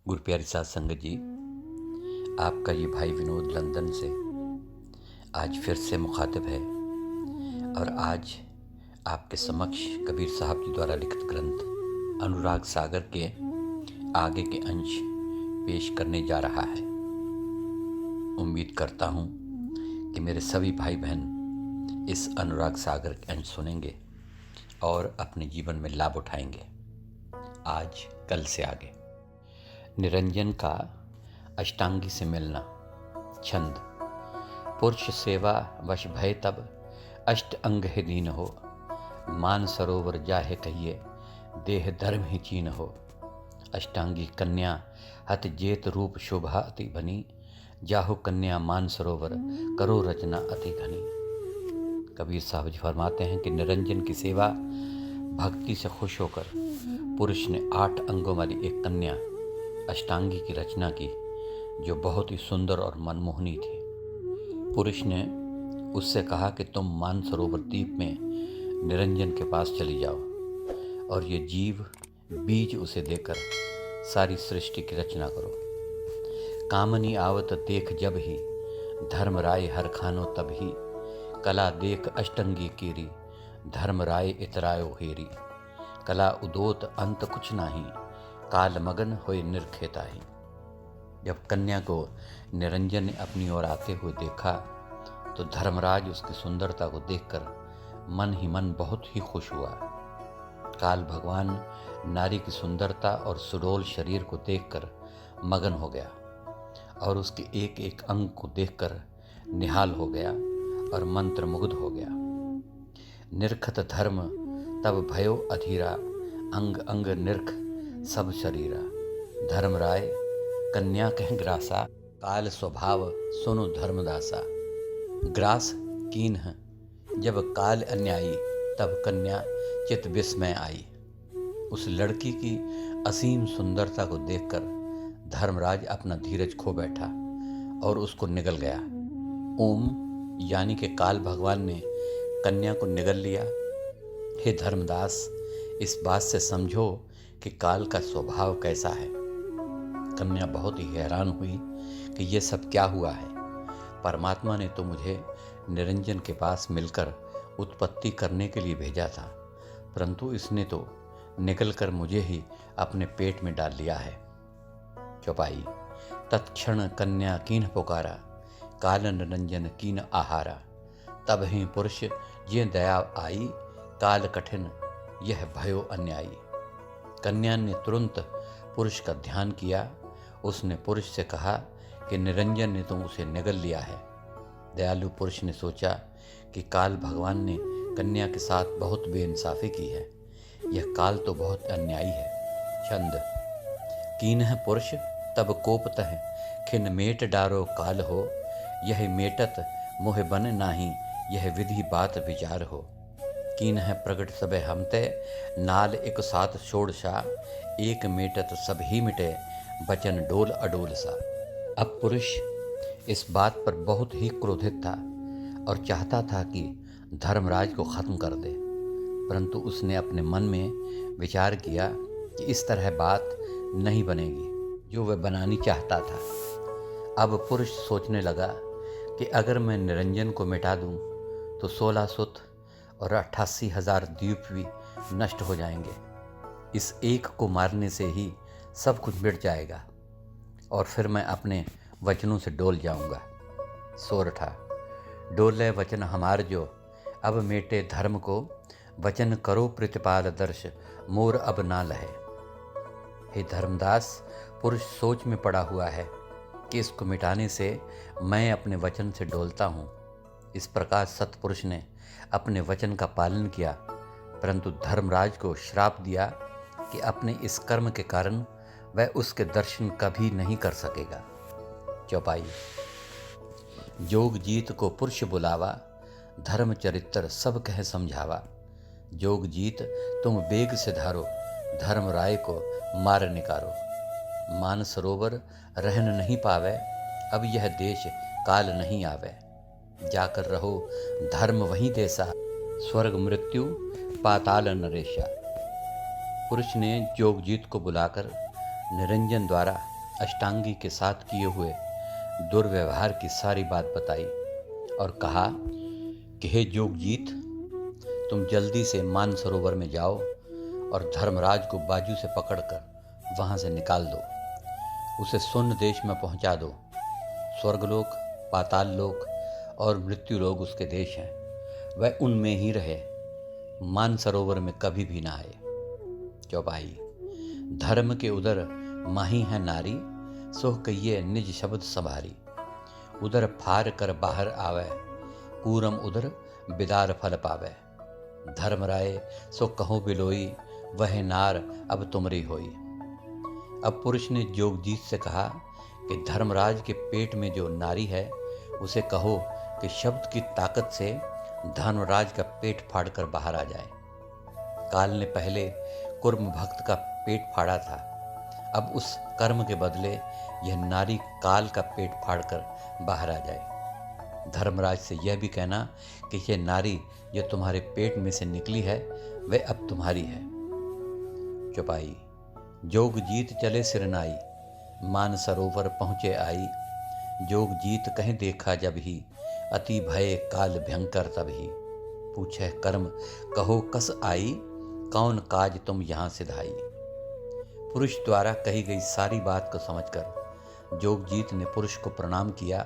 गुरु प्यारी साध संगत जी, आपका ये भाई विनोद लंदन से आज फिर से मुखातिब है और आज आपके समक्ष कबीर साहब जी द्वारा लिखित ग्रंथ अनुराग सागर के आगे के अंश पेश करने जा रहा है। उम्मीद करता हूँ कि मेरे सभी भाई बहन इस अनुराग सागर के अंश सुनेंगे और अपने जीवन में लाभ उठाएंगे। आज कल से आगे निरंजन का अष्टांगी से मिलना। छंद। पुरुष सेवा वश भय तब अष्ट अंग है दीन हो, मान सरोवर जाहे कहिए देह धर्म ही चीन हो। अष्टांगी कन्या हत जेत रूप शोभा अति बनी, जाहो कन्या मान सरोवर करो रचना अति घनी। कबीर साहब जी फरमाते हैं कि निरंजन की सेवा भक्ति से खुश होकर पुरुष ने 8 अंगों वाली एक कन्या अष्टांगी की रचना की, जो बहुत ही सुंदर और मनमोहनी थी। पुरुष ने उससे कहा कि तुम मानसरोवर द्वीप में निरंजन के पास चली जाओ और ये जीव बीज उसे देकर सारी सृष्टि की रचना करो। कामनी आवत देख जब ही, धर्म राय हर खानो तब ही, कला देख अष्टंगी कीरी, धर्म राय इतरायो हेरी। कला उदोत अंत कुछ नाही, काल मगन होए निर्खेताही। जब कन्या को निरंजन ने अपनी ओर आते हुए देखा तो धर्मराज उसकी सुंदरता को देखकर मन ही मन बहुत ही खुश हुआ। काल भगवान नारी की सुंदरता और सुडौल शरीर को देखकर मगन हो गया और उसके एक एक अंग को देखकर निहाल हो गया और मंत्रमुग्ध हो गया। निरखत धर्म तब भयो अधीरा, अंग अंग निरख सब शरीरा। धर्मराय कन्या कह ग्रासा, काल स्वभाव सुनो धर्मदासा। ग्रास कीन्ह जब काल अन्यायी, तब कन्या चित विस्मय आई। उस लड़की की असीम सुंदरता को देखकर धर्मराज अपना धीरज खो बैठा और उसको निगल गया। ओम यानी कि काल भगवान ने कन्या को निगल लिया। हे धर्मदास, इस बात से समझो कि काल का स्वभाव कैसा है। कन्या बहुत ही हैरान हुई कि ये सब क्या हुआ है। परमात्मा ने तो मुझे निरंजन के पास मिलकर उत्पत्ति करने के लिए भेजा था, परंतु इसने तो निकलकर मुझे ही अपने पेट में डाल लिया है। चौपाई। तत्क्षण कन्या कीन्ह पुकारा, काल निरंजन कीन आहारा। तब ही पुरुष ये दया आई, काल कठिन यह भयो अन्यायी। कन्या ने तुरंत पुरुष का ध्यान किया। उसने पुरुष से कहा कि निरंजन ने तो उसे निगल लिया है। दयालु पुरुष ने सोचा कि काल भगवान ने कन्या के साथ बहुत बेइंसाफी की है। यह काल तो बहुत अन्यायी है। छंद। कीन्ह पुरुष तब कोपतः, खिन मेट डारो काल हो। यह मेटत मोह बन नाही, यह विधि बात विचार हो। कीन्ह प्रगट सबे हमते, नाल एक साथ छोड़सा। एक मेटत सब ही मिटे, बचन डोल अडोल सा। अब पुरुष इस बात पर बहुत ही क्रोधित था और चाहता था कि धर्मराज को खत्म कर दे, परंतु उसने अपने मन में विचार किया कि इस तरह बात नहीं बनेगी जो वह बनानी चाहता था। अब पुरुष सोचने लगा कि अगर मैं निरंजन को मिटा दूं तो 16 सुत और 88,000 द्वीप भी नष्ट हो जाएंगे। इस एक को मारने से ही सब कुछ मिट जाएगा और फिर मैं अपने वचनों से डोल जाऊंगा। सोरठा। डोले वचन हमार जो, अब मेटे धर्म को। वचन करो प्रतिपाल दर्श, मोर अब ना लहे। हे धर्मदास, पुरुष सोच में पड़ा हुआ है कि इसको मिटाने से मैं अपने वचन से डोलता हूँ। इस प्रकार सत्पुरुष ने अपने वचन का पालन किया, परंतु धर्मराज को श्राप दिया कि अपने इस कर्म के कारण वह उसके दर्शन कभी नहीं कर सकेगा। चौपाई। जोग जीत को पुरुष बुलावा, धर्म चरित्र सब कह समझावा। जोग जीत तुम बेग से धारो, धर्म राय को मार निकारो। मान सरोवर रहन नहीं पावे, अब यह देश काल नहीं आवे। जाकर रहो धर्म वहीं देसा, स्वर्ग मृत्यु पाताल नरेशा। पुरुष ने जोगजीत को बुलाकर निरंजन द्वारा अष्टांगी के साथ किए हुए दुर्व्यवहार की सारी बात बताई और कहा कि हे जोगजीत, तुम जल्दी से मानसरोवर में जाओ और धर्मराज को बाजू से पकड़कर वहां से निकाल दो। उसे सुन्न देश में पहुंचा दो। स्वर्गलोक, पाताल लोक और मृत्यु लोक उसके देश हैं। वह उनमें ही रहे, मानसरोवर में कभी भी ना आए। चौपाई। धर्म के उदर माही है नारी, सोह कहिए निज शब्द संभारी। उदर फार कर बाहर आवे, कूरम उदर बिदार फल पावे। धर्मराय सो कहो बिलोई, वह नार अब तुमरी होई। अब पुरुष ने जोगजीत से कहा कि धर्मराज के पेट में जो नारी है उसे कहो कि शब्द की ताकत से धर्मराज का पेट फाड़कर बाहर आ जाए। काल ने पहले कुर्म भक्त का पेट फाड़ा था, अब उस कर्म के बदले यह नारी काल का पेट फाड़कर बाहर आ जाए। धर्मराज से यह भी कहना कि यह नारी जो तुम्हारे पेट में से निकली है वह अब तुम्हारी है। चौपाई। जोगजीत चले सिरनाई, मानसरोवर पहुँचे आई। जोगजीत कहीं देखा जब ही, अति भय काल भयंकर तभी। पूछे कर्म कहो कस आई, कौन काज तुम यहाँ सिधाई। पुरुष द्वारा कही गई सारी बात को समझकर जोगजीत ने पुरुष को प्रणाम किया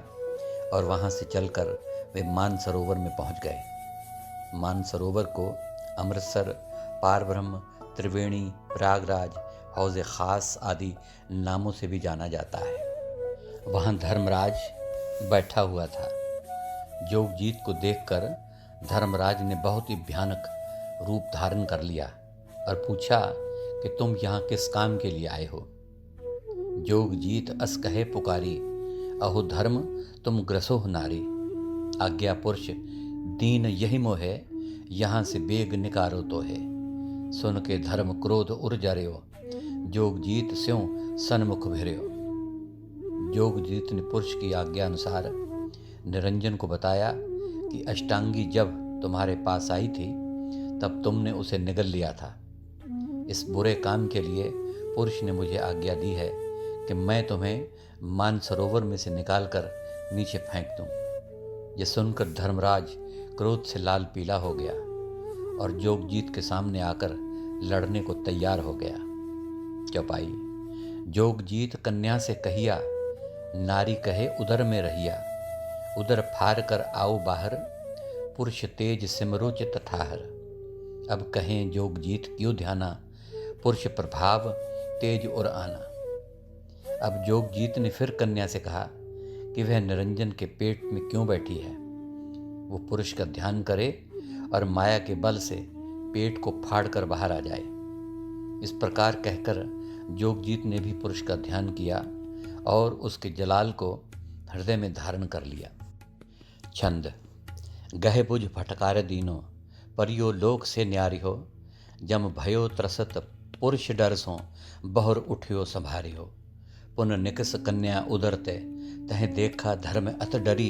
और वहाँ से चलकर वे मानसरोवर में पहुँच गए। मानसरोवर को अमृतसर, पारब्रह्म, त्रिवेणी, प्रयागराज, हौज़े खास आदि नामों से भी जाना जाता है। वहाँ धर्मराज बैठा हुआ था। जोगजीत को देखकर धर्मराज ने बहुत ही भयानक रूप धारण कर लिया और पूछा कि तुम यहाँ किस काम के लिए आए हो। जोगजीत अस कहे पुकारी, अहो धर्म तुम ग्रसोह नारी। आज्ञा पुरुष दीन यही मोहे, यहाँ से बेग निकारो तो है। सुन के धर्म क्रोध उर जर्यो, जोगजीत स्यों सन्मुख भिर्यो। जोगजीत ने पुरुष की आज्ञा अनुसार निरंजन को बताया कि अष्टांगी जब तुम्हारे पास आई थी तब तुमने उसे निगल लिया था। इस बुरे काम के लिए पुरुष ने मुझे आज्ञा दी है कि मैं तुम्हें मानसरोवर में से निकालकर नीचे फेंक दूं। यह सुनकर धर्मराज क्रोध से लाल पीला हो गया और जोगजीत के सामने आकर लड़ने को तैयार हो गया। चौपाई। जोगजीत कन्या से कहिया, नारी कहे उदर में रहिया। उदर फार कर आओ बाहर, पुरुष तेज सिमरोच तथाहर। अब कहें जोगजीत क्यों ध्याना, पुरुष प्रभाव तेज और आना। अब जोगजीत ने फिर कन्या से कहा कि वह निरंजन के पेट में क्यों बैठी है। वो पुरुष का ध्यान करे और माया के बल से पेट को फाड़कर बाहर आ जाए। इस प्रकार कहकर जोगजीत ने भी पुरुष का ध्यान किया और उसके जलाल को हृदय में धारण कर लिया। छंद। गहे बुझ फटकार दीनो, परियो लोक से न्यारी हो। जम भयो त्रसत पुरुष डर सो, बहुर उठियो संभारी हो। पुन निकस कन्या उदरते, तह देखा धर्म अत डरी।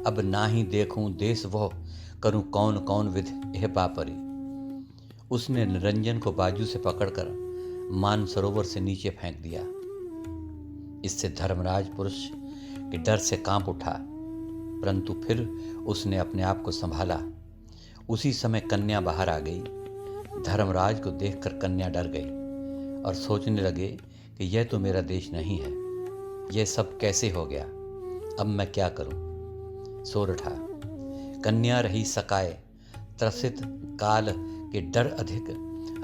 अब नाही देखूं देश वो, करूं कौन कौन विधि यह पापरी। उसने निरंजन को बाजू से पकड़कर मानसरोवर से नीचे फेंक दिया। इससे धर्मराज पुरुष के डर से कांप उठा, परंतु फिर उसने अपने आप को संभाला। उसी समय कन्या बाहर आ गई। धर्मराज को देखकर कन्या डर गई और सोचने लगे कि यह तो मेरा देश नहीं है, यह सब कैसे हो गया, अब मैं क्या करूं। सोरठा। कन्या रही सकाए, त्रसित काल के डर अधिक।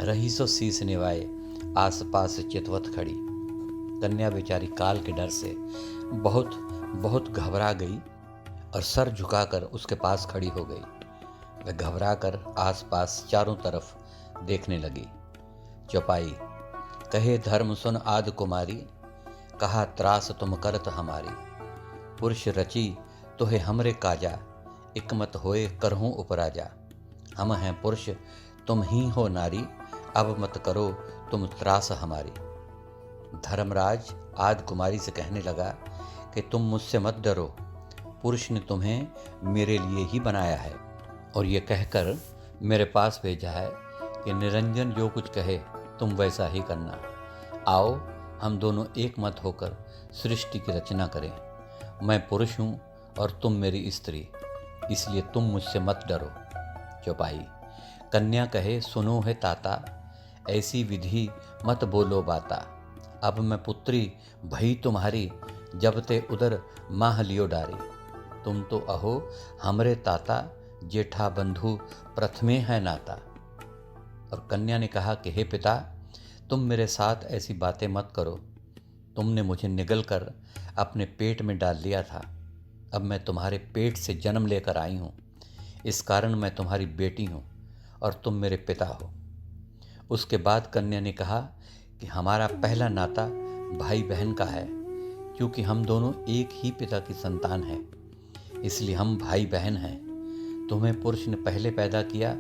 रही सो शीस निवाए, आस पास चितवत खड़ी। कन्या बेचारी काल के डर से बहुत बहुत घबरा गई और सर झुकाकर उसके पास खड़ी हो गई। वह घबराकर आसपास चारों तरफ देखने लगी। चौपाई। कहे धर्म सुन आद कुमारी, कहा त्रास तुम करत हमारी। पुरुष रची तोहे हमरे काजा, इकमत होए करहूं उपराजा। हम हैं पुरुष तुम ही हो नारी, अब मत करो तुम त्रास हमारी। धर्मराज आद कुमारी से कहने लगा कि तुम मुझसे मत डरो, पुरुष ने तुम्हें मेरे लिए ही बनाया है और ये कहकर मेरे पास भेजा है कि निरंजन जो कुछ कहे तुम वैसा ही करना। आओ हम दोनों एक मत होकर सृष्टि की रचना करें। मैं पुरुष हूँ और तुम मेरी स्त्री, इसलिए तुम मुझसे मत डरो। चौपाई। कन्या कहे सुनो है ताता, ऐसी विधि मत बोलो बाता। अब मैं पुत्री भई तुम्हारी, जब ते उदर माह लियो डारी। तुम तो अहो हमरे ताता, जेठा बंधु प्रथमे है नाता। और कन्या ने कहा कि हे पिता, तुम मेरे साथ ऐसी बातें मत करो। तुमने मुझे निगल कर अपने पेट में डाल लिया था। अब मैं तुम्हारे पेट से जन्म लेकर आई हूँ, इस कारण मैं तुम्हारी बेटी हूँ और तुम मेरे पिता हो। उसके बाद कन्या ने कहा कि हमारा पहला नाता भाई बहन का है, क्योंकि हम दोनों एक ही पिता की संतान हैं, इसलिए हम भाई बहन हैं। तुम्हें पुरुष ने पहले पैदा किया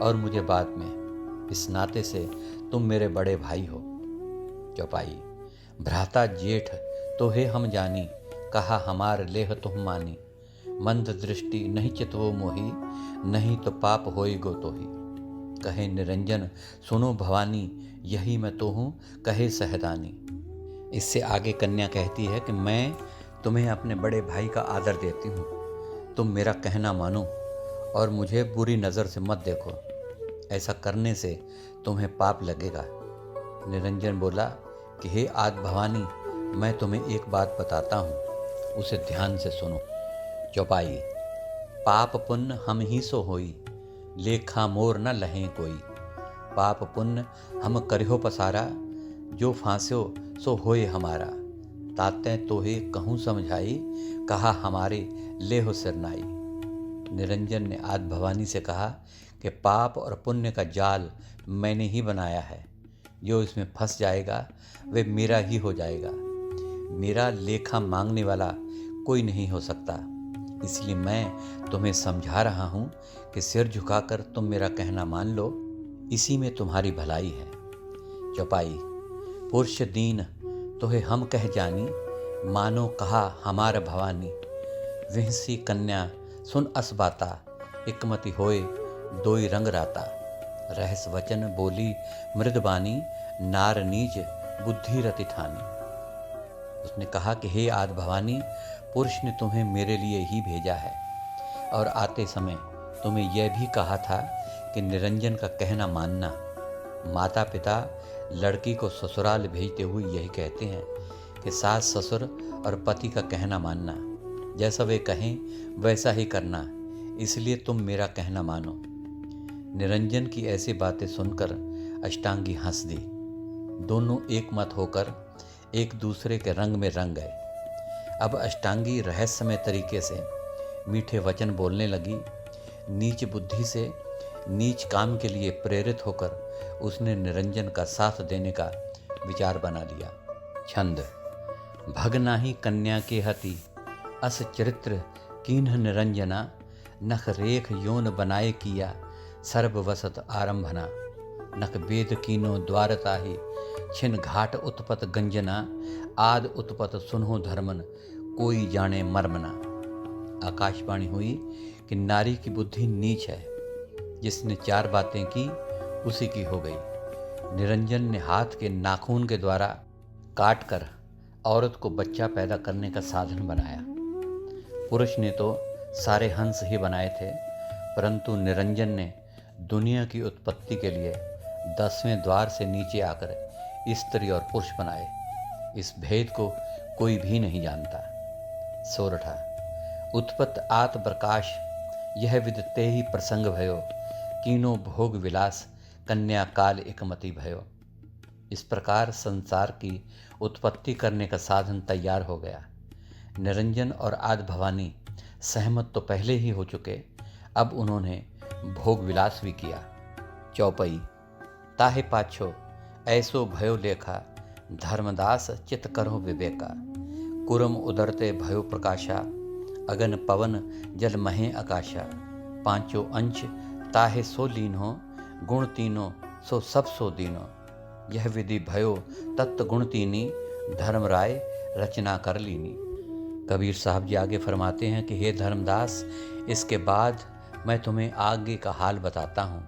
और मुझे बाद में, इस नाते से तुम मेरे बड़े भाई हो। चौपाई। भ्राता जेठ तो हे हम जानी, कहा हमार लेह तुम मानी। मंद दृष्टि नहीं चितवो मोही, नहीं तो पाप होई गो तो ही। कहे निरंजन सुनो भवानी, यही मैं तो हूँ कहे सहदानी। इससे आगे कन्या कहती है कि मैं तुम्हें अपने बड़े भाई का आदर देती हूँ, तुम मेरा कहना मानो और मुझे बुरी नज़र से मत देखो, ऐसा करने से तुम्हें पाप लगेगा। निरंजन बोला कि हे आदि भवानी, मैं तुम्हें एक बात बताता हूँ, उसे ध्यान से सुनो। चौपाई। पाप पुण्य हम ही सो होई, लेखा मोर न लहें कोई। पाप पुण्य हम करहो पसारा, जो फांस्यो सो होए हमारा। ताते तोहे कहूँ समझाई, कहा हमारे लेहो सिरनाई। निरंजन ने आदि भवानी से कहा कि पाप और पुण्य का जाल मैंने ही बनाया है, जो इसमें फंस जाएगा वे मेरा ही हो जाएगा। मेरा लेखा मांगने वाला कोई नहीं हो सकता, इसलिए मैं तुम्हें समझा रहा हूँ कि सिर झुकाकर तुम मेरा कहना मान लो, इसी में तुम्हारी भलाई है। चौपाई। पुरुष दीन तोहे हम कह जानी, मानो कहा हमार भवानी। विहसी कन्या सुन अस बाता, एकमति होए दोई रंग राता। रहस वचन बोली मृदबानी, नार नीच बुद्धि रति ठानी। उसने कहा कि हे आदि भवानी, पुरुष ने तुम्हें मेरे लिए ही भेजा है और आते समय तुम्हें यह भी कहा था कि निरंजन का कहना मानना। माता पिता लड़की को ससुराल भेजते हुए यही कहते हैं कि सास ससुर और पति का कहना मानना, जैसा वे कहें वैसा ही करना, इसलिए तुम मेरा कहना मानो। निरंजन की ऐसी बातें सुनकर अष्टांगी हंस दी। दोनों एक मत होकर एक दूसरे के रंग में रंग गए। अब अष्टांगी रहस्यमय तरीके से मीठे वचन बोलने लगी। नीच बुद्धि से नीच काम के लिए प्रेरित होकर उसने निरंजन का साथ देने का विचार बना लिया। छंद। भगनाही कन्या के हति, अस चरित्र कीन्ह निरंजना। नख रेख योन बनाए किया, सर्ववसत आरंभना। नख वेद कीनो द्वारताही, छिन घाट उत्पत गंजना। आद उत्पत सुनहो धर्मन, कोई जाने मर्मना। आकाशवाणी हुई कि नारी की बुद्धि नीच है, जिसने 4 बातें की उसी की हो गई। निरंजन ने हाथ के नाखून के द्वारा काटकर औरत को बच्चा पैदा करने का साधन बनाया। पुरुष ने तो सारे हंस ही बनाए थे, परंतु निरंजन ने दुनिया की उत्पत्ति के लिए 10वें द्वार से नीचे आकर स्त्री और पुरुष बनाए। इस भेद को कोई भी नहीं जानता। सोरठा। उत्पत्त आत प्रकाश, यह विदते ही प्रसंग भयो। कीनो भोग विलास, कन्या काल एकमति भयो। इस प्रकार संसार की उत्पत्ति करने का साधन तैयार हो गया। निरंजन और आदि भवानी सहमत तो पहले ही हो चुके, अब उन्होंने भोग विलास भी किया। चौपई। ताहे पाछो ऐसो भयो लेखा, धर्मदास चित करो विवेका। कुरम उदरते भयो प्रकाशा, अगन पवन जल महे आकाशा। 5 अंश ताहे सो लीनो, गुण तीनो सो सब सो दीनो। यह विधि भयो तत्व गुण तीनी, धर्म राय रचना कर लीनी। कबीर साहब जी आगे फरमाते हैं कि हे धर्मदास, इसके बाद मैं तुम्हें आगे का हाल बताता हूँ,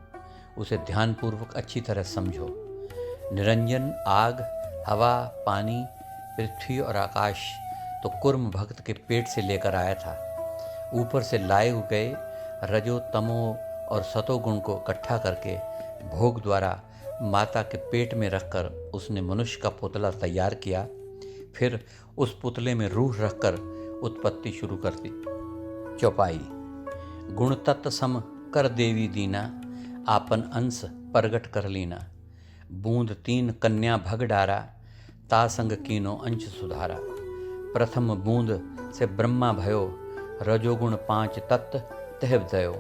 उसे ध्यानपूर्वक अच्छी तरह समझो। निरंजन आग हवा, पानी, पृथ्वी और आकाश तो कुर्म भक्त के पेट से लेकर आया था। ऊपर से लाए गए रजो, तमो और सतोगुण को इकट्ठा करके भोग द्वारा माता के पेट में रखकर उसने मनुष्य का पुतला तैयार किया। फिर उस पुतले में रूह रखकर उत्पत्ति शुरू कर दी। चौपाई। गुण तत्व सम कर देवी दीना, आपन अंश प्रगट कर लीना। बूंद तीन कन्या भग डारा, तासंग कीनो अंश सुधारा। प्रथम बूंद से ब्रह्मा भयो, रजोगुण पांच तत्व तह दयो।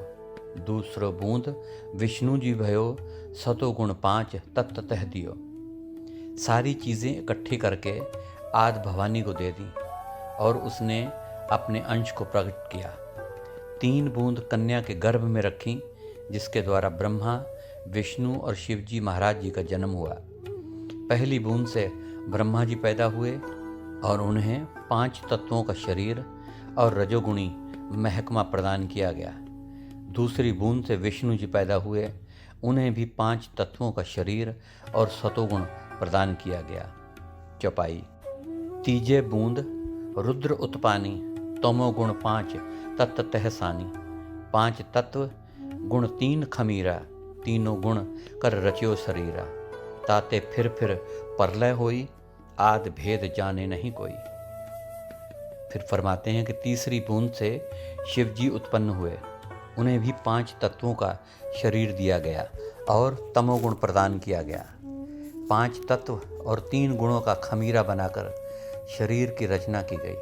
दूसरो बूंद विष्णु जी भयो, सतोगुण पांच तत्व तह दियो। सारी चीज़ें इकट्ठी करके आद भवानी को दे दी और उसने अपने अंश को प्रकट किया। 3 बूंद कन्या के गर्भ में रखी, जिसके द्वारा ब्रह्मा, विष्णु और शिव जी महाराज जी का जन्म हुआ। पहली बूंद से ब्रह्मा जी पैदा हुए और उन्हें 5 तत्वों का शरीर और रजोगुणी महकमा प्रदान किया गया। दूसरी बूंद से विष्णु जी पैदा हुए, उन्हें भी 5 तत्वों का शरीर और सतोगुण प्रदान किया गया। चौपाई। तीजे बूंद रुद्र उत्पानी, तमोगुण 5 तत्व तहसानी। 5 तत्व गुण 3 खमीरा, तीनों गुण कर रच्यो शरीरा। ताते फिर प्रलय होई, आद भेद जाने नहीं कोई। फिर फरमाते हैं कि तीसरी बूंद से शिव जी उत्पन्न हुए, उन्हें भी 5 तत्वों का शरीर दिया गया और तमोगुण प्रदान किया गया। 5 तत्व और 3 गुणों का खमीरा बनाकर शरीर की रचना की गई।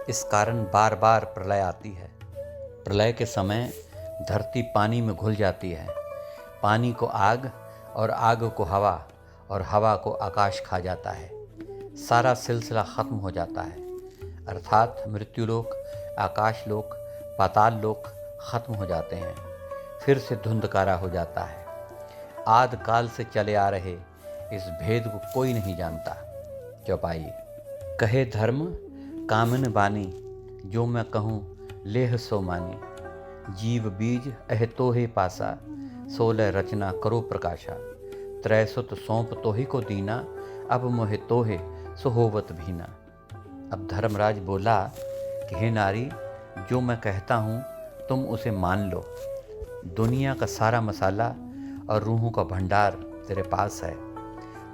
इस कारण बार बार प्रलय आती है। प्रलय के समय धरती पानी में घुल जाती है, पानी को आग और आग को हवा और हवा को आकाश खा जाता है। सारा सिलसिला खत्म हो जाता है, अर्थात मृत्युलोक, आकाशलोक, पाताल लोक खत्म हो जाते हैं। फिर से धुंधकारा हो जाता है। आद काल से चले आ रहे इस भेद को कोई नहीं जानता। चौपाई। कहे धर्म कामन बानी, जो मैं कहूँ लेह सो मानी। जीव बीज अह तोहे पासा, 16 रचना करो प्रकाशा। त्रैसुत सौंप तोहि को दीना, अब मोहे तोहे सुहोवत भीना। अब धर्मराज बोला कि हे नारी, जो मैं कहता हूँ तुम उसे मान लो। दुनिया का सारा मसाला और रूहों का भंडार तेरे पास है।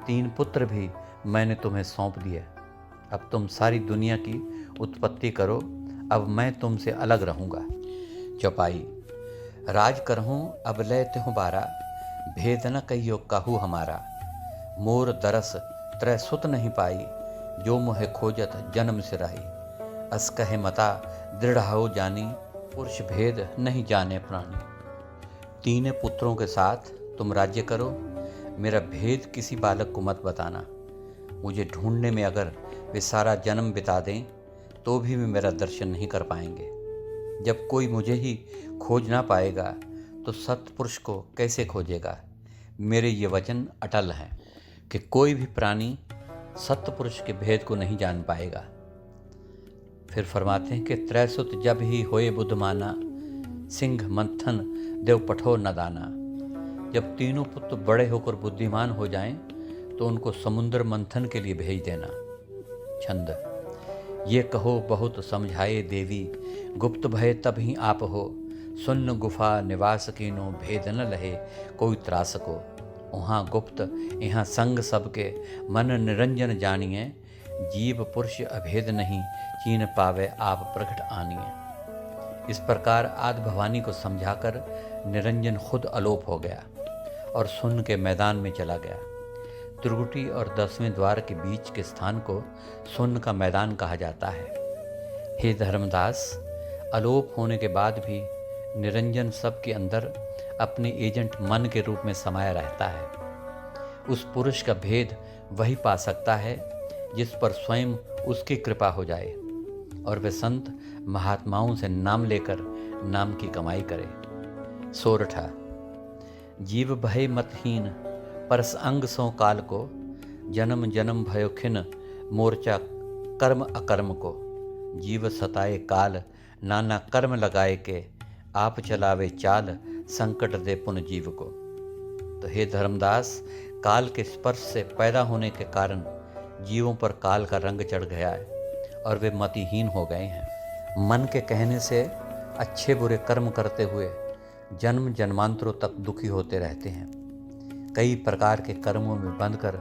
3 पुत्र भी मैंने तुम्हें सौंप दिए। अब तुम सारी दुनिया की उत्पत्ति करो, अब मैं तुमसे अलग रहूँगा। चौपाई। राज करहूँ अब लेते हूँ बारा, भेद न कहियो कहू हमारा। मोर दरस त्रय सुत नहीं पाई, जो मोहे खोजत जन्म से रही। अस कहे मता दृढ़ हो जानी, पुरुष भेद नहीं जाने प्राणी। 3 पुत्रों के साथ तुम राज्य करो, मेरा भेद किसी बालक को मत बताना। मुझे ढूंढने में अगर वे सारा जन्म बिता दें तो भी वे मेरा दर्शन नहीं कर पाएंगे। जब कोई मुझे ही खोज ना पाएगा तो सत्पुरुष को कैसे खोजेगा। मेरे ये वचन अटल हैं कि कोई भी प्राणी सत्पुरुष के भेद को नहीं जान पाएगा। फिर फरमाते हैं कि त्रैसुत जब ही होए बुद्धमाना, सिंह मंथन देव पठो न दाना। जब तीनों पुत्र बड़े होकर बुद्धिमान हो जाएं तो उनको समुद्र मंथन के लिए भेज देना। छंद। ये कहो बहुत समझाए देवी, गुप्त भय तब ही आप हो। सुन्न गुफा निवास कीनो, भेद न लहे कोई त्रास को। वहाँ गुप्त यहाँ संग सबके, मन निरंजन जानिए। जीव पुरुष अभेद नहीं, चीन पावे आप प्रकट आनिए। इस प्रकार आद भवानी को समझाकर निरंजन खुद अलोप हो गया और सुन्न के मैदान में चला गया। त्रिकुटी और 10वें द्वार के बीच के स्थान को सुन्न का मैदान कहा जाता है। हे धर्मदास, अलोप होने के बाद भी निरंजन सबके अंदर अपने एजेंट मन के रूप में समाया रहता है। उस पुरुष का भेद वही पा सकता है जिस पर स्वयं उसकी कृपा हो जाए और वे संत महात्माओं से नाम लेकर नाम की कमाई करे। सोरठा। जीव भय मतहीन, परस अंग सो काल को। जन्म जन्म भयो खिन, मोर्चा कर्म अकर्म को। जीव सताए काल, नाना कर्म लगाए के। आप चलावे चाल, संकट दे पुन जीव को। तो हे धर्मदास, काल के स्पर्श से पैदा होने के कारण जीवों पर काल का रंग चढ़ गया है और वे मतिहीन हो गए हैं। मन के कहने से अच्छे बुरे कर्म करते हुए जन्म जन्मांतरों तक दुखी होते रहते हैं। कई प्रकार के कर्मों में बंधकर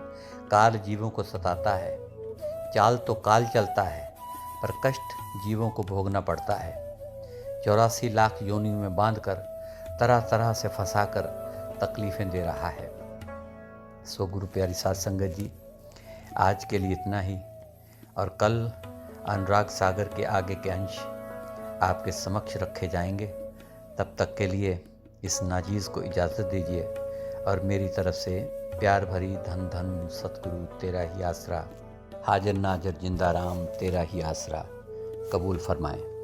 काल जीवों को सताता है। चाल तो काल चलता है, पर कष्ट जीवों को भोगना पड़ता है। 84 लाख योनियों में बांधकर तरह तरह से फंसाकर तकलीफ़ें दे रहा है। सो गुरु प्यारी साध संगत जी, आज के लिए इतना ही, और कल अनुराग सागर के आगे के अंश आपके समक्ष रखे जाएंगे। तब तक के लिए इस नाजीज़ को इजाज़त दीजिए और मेरी तरफ से प्यार भरी धन धन सतगुरु तेरा ही आसरा, हाजिर नाजर जिंदा राम तेरा ही आसरा कबूल फरमाएं।